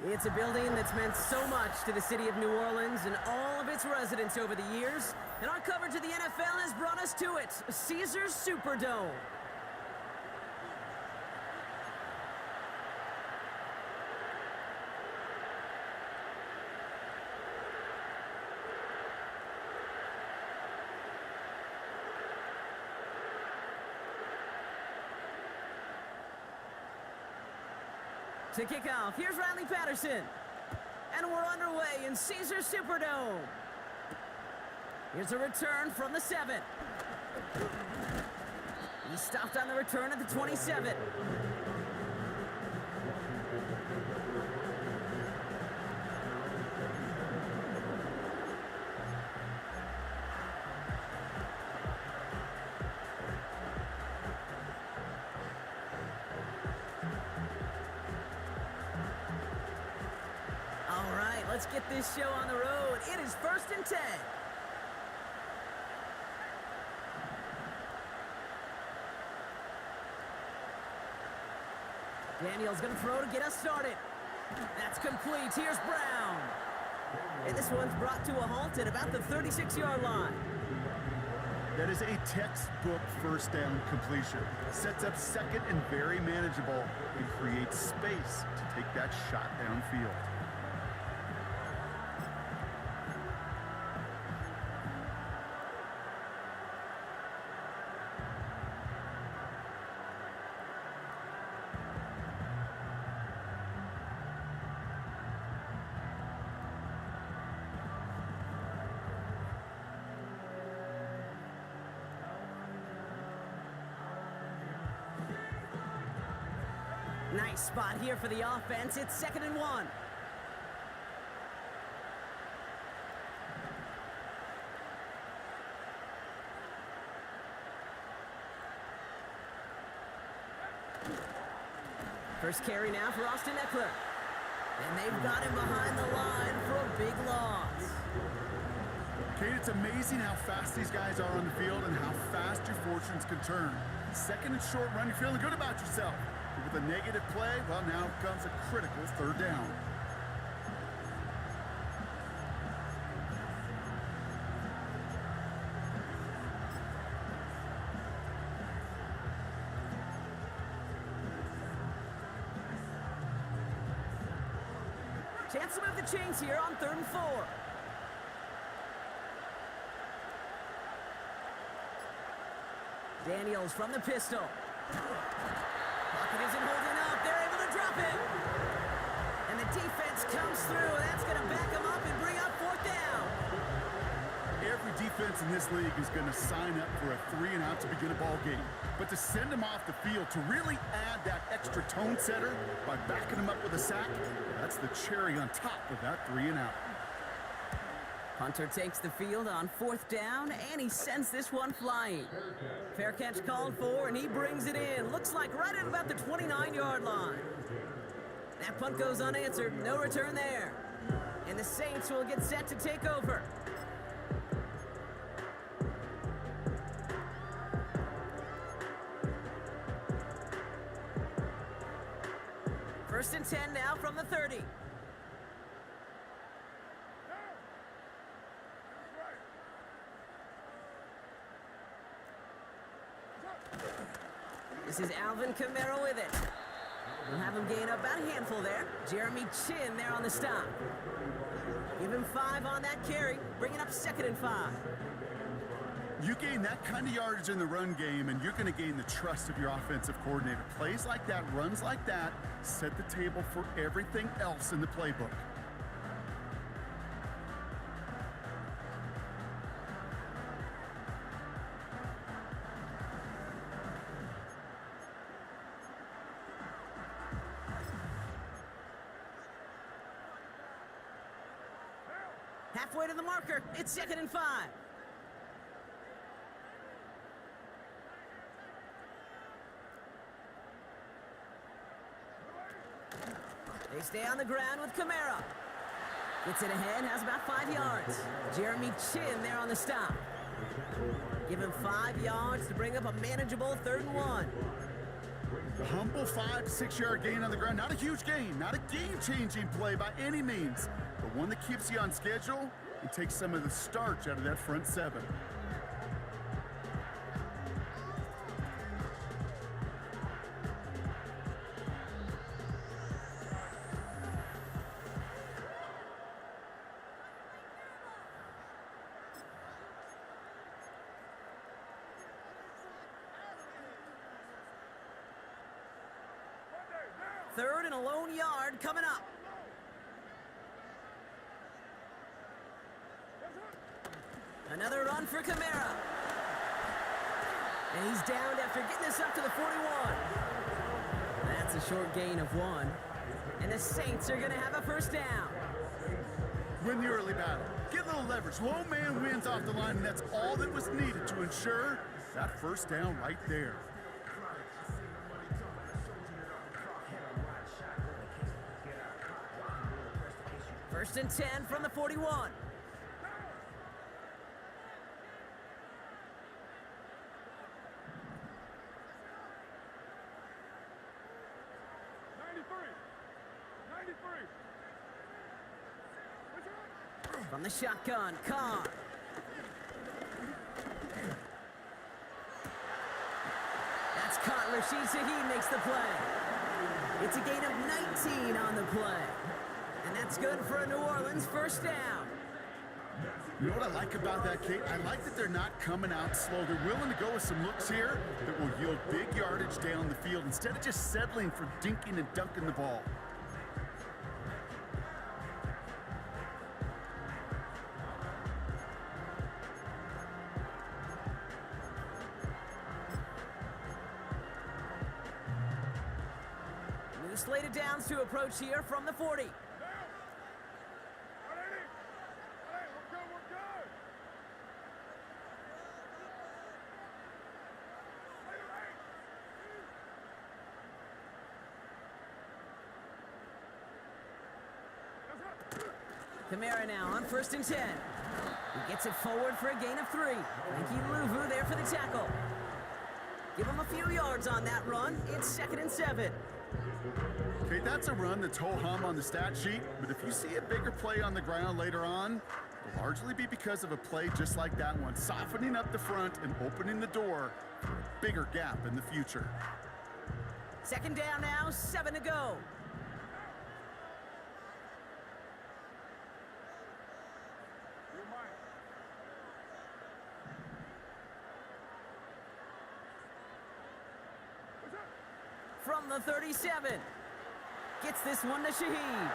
It's a building that's meant so much to the city of New Orleans and all of its residents over the years, and our coverage of the NFL has brought us to it, Caesars Superdome. To kick off, here's Riley Patterson. And we're underway in Caesars Superdome. Here's a return from the 7. He stopped on the return at the 27. Let's get this show on the road. It is 1st and 10. Daniel's going to throw to get us started. That's complete. Here's Brown. And this one's brought to a halt at about the 36-yard line. That is a textbook first down completion. Sets up second and very manageable and creates space to take that shot downfield. Nice spot here for the offense. It's 2nd and 1. First carry now for Austin Ekeler. And they've got him behind the line for a big loss. Kate, it's amazing how fast these guys are on the field and how fast your fortunes can turn. 2nd and short run, you're feeling good about yourself. With a negative play, well, now comes a critical 3rd down. Chance to move the chains here on 3rd and 4. Daniels from the pistol. Pocket isn't holding up. They're able to drop him. And the defense comes through. That's going to back him up and bring up 4th down. Every defense in this league is going to sign up for a 3-and-out to begin a ball game. But to send him off the field, to really add that extra tone setter by backing him up with a sack, that's the cherry on top of that 3-and-out. Hunter takes the field on 4th down, and he sends this one flying. Fair catch called for, and he brings it in. Looks like right at about the 29-yard line. That punt goes unanswered. No return there. And the Saints will get set to take over. First and 10 now from the 30. This is Alvin Kamara with it. We'll have him gain about a handful there. Jeremy Chin there on the stop. Give him 5 on that carry, bringing up 2nd and 5. You gain that kind of yardage in the run game, and you're going to gain the trust of your offensive coordinator. Plays like that, runs like that, set the table for everything else in the playbook. Halfway to the marker, it's 2nd and 5. They stay on the ground with Kamara. Gets it ahead, has about 5 yards. Jeremy Chin there on the stop. Give him 5 yards to bring up a manageable 3rd and 1. A humble 5 to 6 yard gain on the ground. Not a huge gain, not a game-changing play by any means, but one that keeps you on schedule and takes some of the starch out of that front seven. Third and a lone yard coming up. Another run for Kamara. And he's downed after getting this up to the 41. That's a short gain of 1. And the Saints are going to have a first down. Win the early battle. Get a little leverage. Low man wins off the line, and that's all that was needed to ensure that first down right there. First and 10 from the 41. From the shotgun, Carr. That's caught. Rashid Shaheed makes the play. It's a gain of 19 on the play. And that's good for a New Orleans first down. You know what I like about that, Kate? I like that they're not coming out slow. They're willing to go with some looks here that will yield big yardage down the field instead of just settling for dinking and dunking the ball. New slated downs to approach here from the 40. Kamara now on first and 10. He gets it forward for a gain of 3. Frankie Luvu there for the tackle. Give him a few yards on that run. It's second and 7. Okay, that's a run that's ho-hum on the stat sheet, but if you see a bigger play on the ground later on, it'll largely be because of a play just like that one, softening up the front and opening the door for a bigger gap in the future. Second down now, 7 to go. From the 37. Gets this one to Shaheed.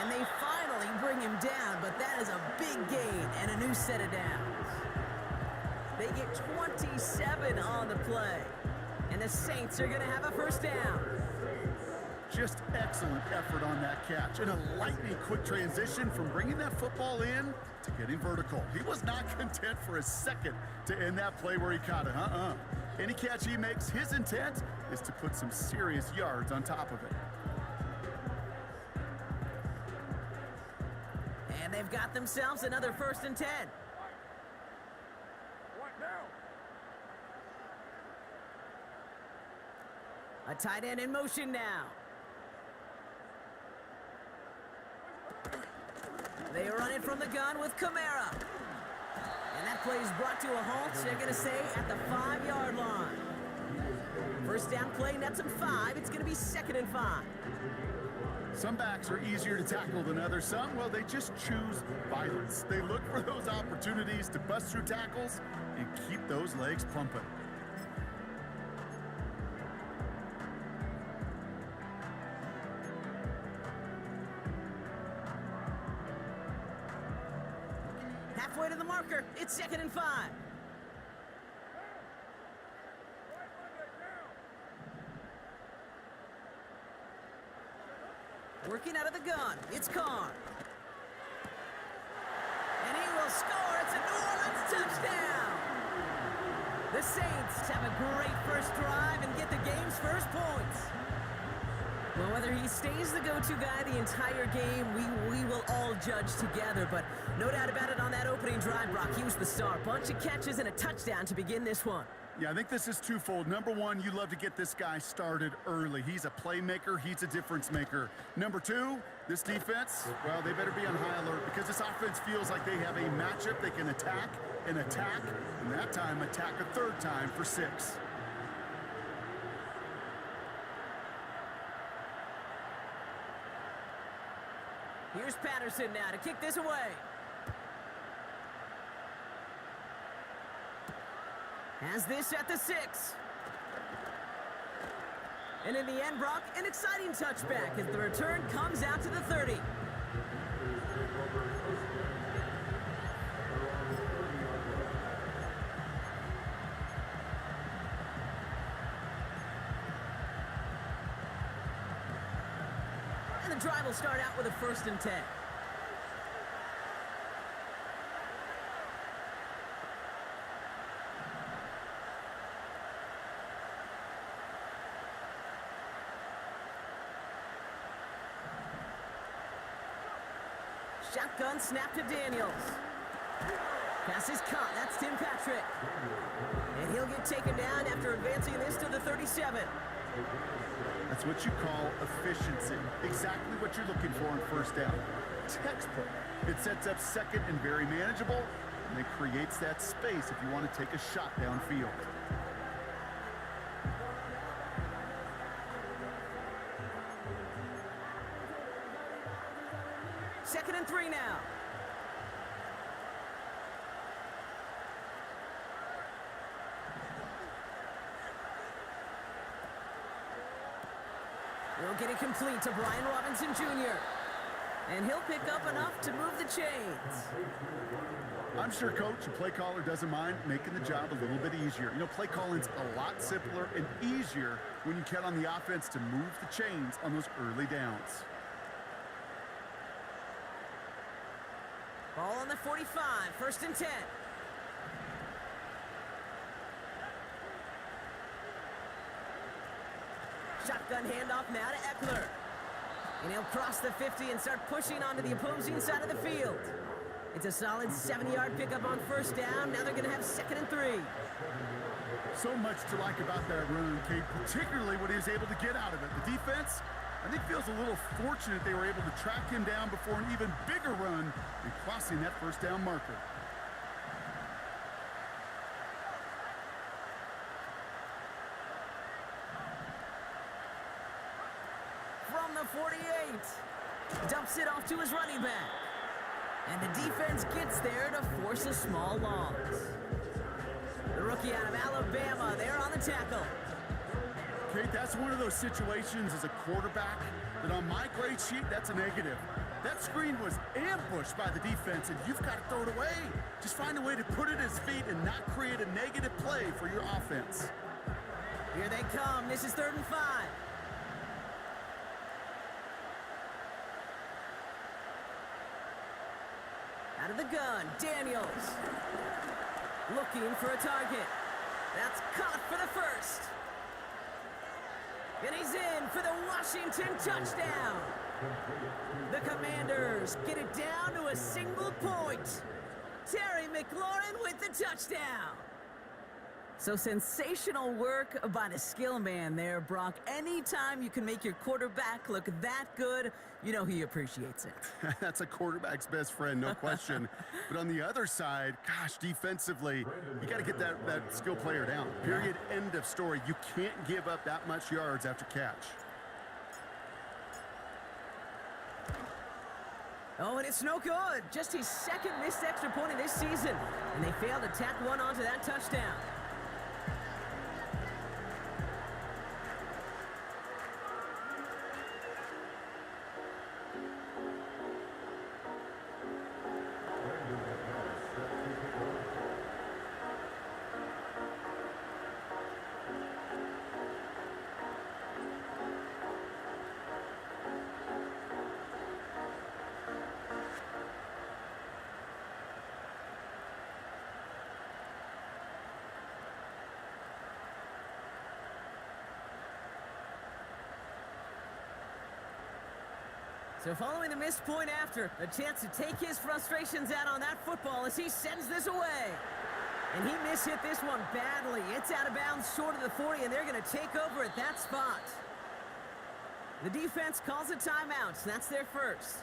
And they finally bring him down, but that is a big gain and a new set of downs. They get 27 on the play. And the Saints are going to have a first down. Just excellent effort on that catch. And a lightning quick transition from bringing that football in to getting vertical. He was not content for a second to end that play where he caught it. Any catch he makes, his intent is to put some serious yards on top of it. And they've got themselves another first and 10. A tight end in motion now. They run it from the gun with Kamara. And that play is brought to a halt, they're going to say, at the 5-yard line. First down play, nets them 5. It's going to be second and 5. Some backs are easier to tackle than others. Some, well, they just choose violence. They look for those opportunities to bust through tackles and keep those legs pumping. Halfway to the marker, it's second and 5. Working out of the gun, it's Carr. And he will score. It's a New Orleans touchdown. The Saints have a great first drive and get the game's first points. Well, whether he stays the go-to guy the entire game, we will all judge together. But no doubt about it, on that opening drive, Brock, he was the star. Bunch of catches and a touchdown to begin this one. Yeah, I think this is twofold. Number one, you love to get this guy started early. He's a playmaker. He's a difference maker. Number two, this defense, well, they better be on high alert because this offense feels like they have a matchup they can attack, and that time attack a third time for 6. Here's Patterson now to kick this away. Has this at the 6. And in the end, Brock, an exciting touchback as the return comes out to the 30. And the drive will start out with a 1st and 10. Shotgun snap to Daniels. Pass is caught. That's Tim Patrick. And he'll get taken down after advancing this to the 37. That's what you call efficiency. Exactly what you're looking for on 1st down. Textbook. It sets up 2nd and very manageable, and it creates that space if you want to take a shot downfield. 2nd and 3 now. We'll get it complete to Brian Robinson Jr. And he'll pick up enough to move the chains. I'm sure coach and play caller doesn't mind making the job a little bit easier. You know, play calling's a lot simpler and easier when you count on the offense to move the chains on those early downs. Ball on the 45, 1st and 10. Shotgun handoff now to Eckler. And he'll cross the 50 and start pushing onto the opposing side of the field. It's a solid 7-yard pickup on 1st down. Now they're going to have 2nd and 3. So much to like about that run, Kate, particularly what he was able to get out of it. The defense, I think, feels a little fortunate they were able to track him down before an even bigger run and crossing that 1st down marker. From the 48, dumps it off to his running back. And the defense gets there to force a small loss. The rookie out of Alabama there on the tackle. Kate, that's one of those situations as a quarterback that on my grade sheet, that's a negative. That screen was ambushed by the defense, and you've got to throw it away. Just find a way to put it at his feet and not create a negative play for your offense. Here they come. This is 3rd and 5. Out of the gun, Daniels. Looking for a target. That's caught for the 1st. And he's in for the Washington touchdown. The Commanders get it down to a single point. Terry McLaurin with the touchdown. So sensational work by the skill man there, Brock. Anytime you can make your quarterback look that good, you know he appreciates it. That's a quarterback's best friend, no question. But on the other side, gosh, defensively, you got to get that skill player down. Period, end of story. You can't give up that much yards after catch. Oh, and it's no good. Just his 2nd missed extra point of this season. And they failed to tack one onto that touchdown. So following the missed point after, a chance to take his frustrations out on that football as he sends this away. And he mishit this one badly. It's out of bounds short of the 40, and they're going to take over at that spot. The defense calls a timeout. That's their first.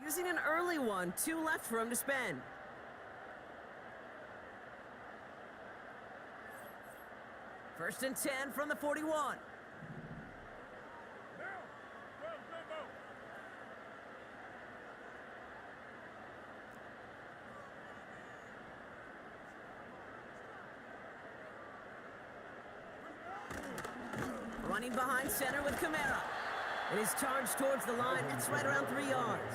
Using an early one, 2 left for him to spend. First and 10 from the 41. Running behind center with Kamara. And his charge towards the line, it's right around 3 yards.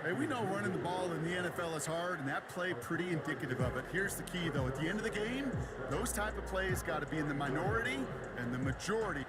Hey, we know running the ball in the NFL is hard, and that play pretty indicative of it. Here's the key, though. At the end of the game, those type of plays got to be in the minority, and the majority